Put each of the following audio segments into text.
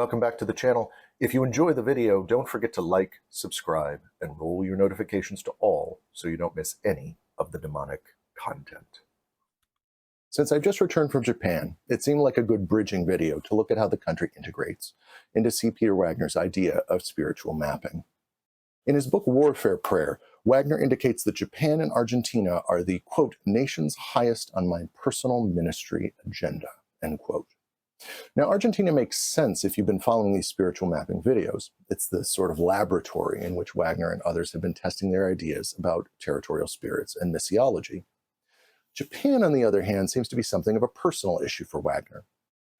welcome back to the channel. If you enjoy the video, don't forget to like, subscribe, and roll your notifications to all so you don't miss any of the demonic content. Since I've just returned from Japan, it seemed like a good bridging video to look at how the country integrates into C. Peter Wagner's idea of spiritual mapping. In his book Warfare Prayer, Wagner indicates that Japan and Argentina are the, quote, nations highest on my personal ministry agenda, end quote. Now, Argentina makes sense if you've been following these spiritual mapping videos. It's the sort of laboratory in which Wagner and others have been testing their ideas about territorial spirits and missiology. Japan, on the other hand, seems to be something of a personal issue for Wagner.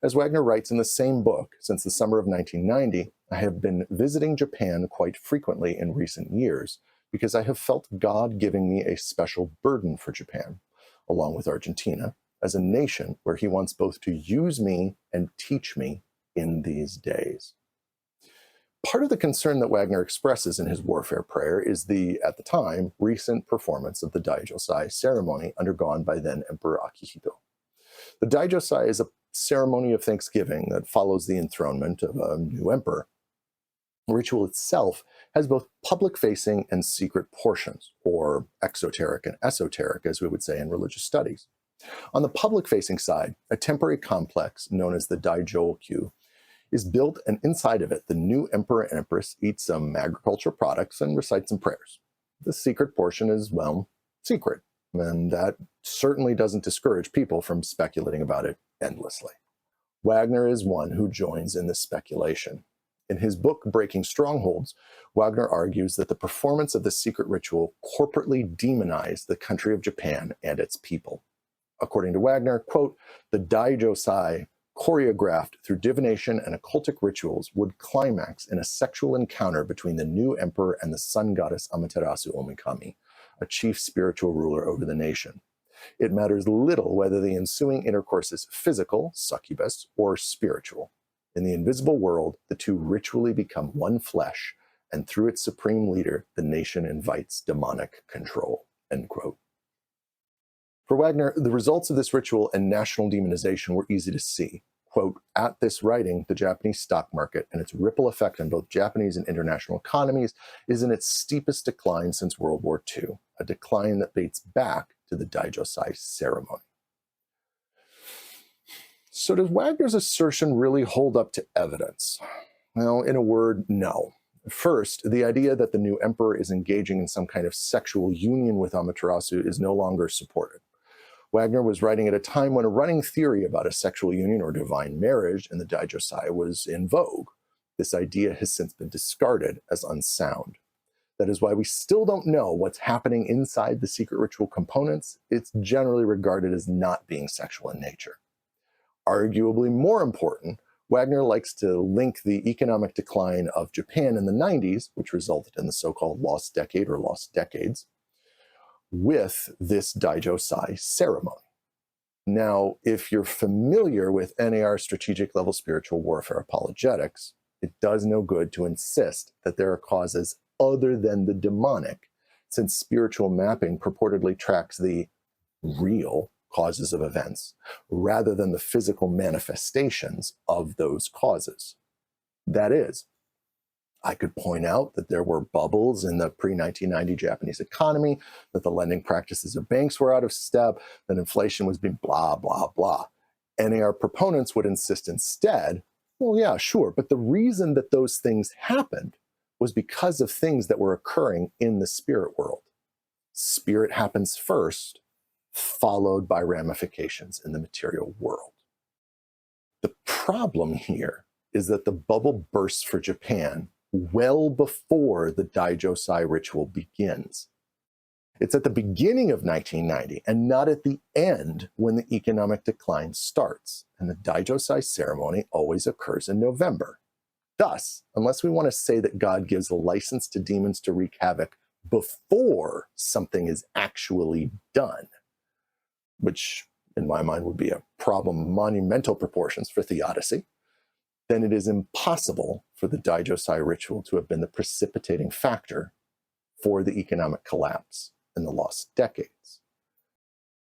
As Wagner writes in the same book, since the summer of 1990, I have been visiting Japan quite frequently in recent years because I have felt God giving me a special burden for Japan, along with Argentina, as a nation where he wants both to use me and teach me in these days. Part of the concern that Wagner expresses in his warfare prayer is the, at the time, recent performance of the Daijosai ceremony undergone by then Emperor Akihito. The Daijosai is a ceremony of thanksgiving that follows the enthronement of a new emperor. The ritual itself has both public-facing and secret portions, or exoteric and esoteric, as we would say in religious studies. On the public-facing side, a temporary complex known as the Daijokyu is built, and inside of it, the new emperor and empress eat some agricultural products and recite some prayers. The secret portion is, well, secret, and that certainly doesn't discourage people from speculating about it endlessly. Wagner is one who joins in this speculation. In his book, Breaking Strongholds, Wagner argues that the performance of the secret ritual corporately demonized the country of Japan and its people. According to Wagner, quote, the Daijosai, choreographed through divination and occultic rituals, would climax in a sexual encounter between the new emperor and the sun goddess Amaterasu Omikami, a chief spiritual ruler over the nation. It matters little whether the ensuing intercourse is physical, succubus, or spiritual. In the invisible world, the two ritually become one flesh, and through its supreme leader, the nation invites demonic control, end quote. For Wagner, the results of this ritual and national demonization were easy to see. Quote, at this writing, the Japanese stock market and its ripple effect on both Japanese and international economies is in its steepest decline since World War II, a decline that dates back to the Daijosai ceremony. So does Wagner's assertion really hold up to evidence? Well, in a word, no. First, the idea that the new emperor is engaging in some kind of sexual union with Amaterasu is no longer supported. Wagner was writing at a time when a running theory about a sexual union or divine marriage in the Daijosai was in vogue. This idea has since been discarded as unsound. That is why we still don't know what's happening inside the secret ritual components. It's generally regarded as not being sexual in nature. Arguably more important, Wagner likes to link the economic decline of Japan in the 90s, which resulted in the so-called lost decade or lost decades, with this Daijosai ceremony. Now, if you're familiar with NAR strategic level spiritual warfare apologetics, it does no good to insist that there are causes other than the demonic, since spiritual mapping purportedly tracks the real causes of events rather than the physical manifestations of those causes. That is, I could point out that there were bubbles in the pre-1990 Japanese economy, that the lending practices of banks were out of step, that inflation was being blah, blah, blah. NAR proponents would insist instead, well, yeah, sure, but the reason that those things happened was because of things that were occurring in the spirit world. Spirit happens first, followed by ramifications in the material world. The problem here is that the bubble bursts for Japan well before the Daijosai ritual begins. It's at the beginning of 1990 and not at the end when the economic decline starts, and the Daijosai ceremony always occurs in November. Thus, unless we want to say that God gives a license to demons to wreak havoc before something is actually done, which in my mind would be a problem of monumental proportions for theodicy, then it is impossible for the Daijosai ritual to have been the precipitating factor for the economic collapse in the lost decades.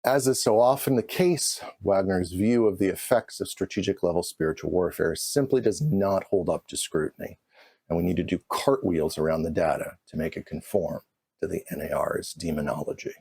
As is so often the case, Wagner's view of the effects of strategic level spiritual warfare simply does not hold up to scrutiny, and we need to do cartwheels around the data to make it conform to the NAR's demonology.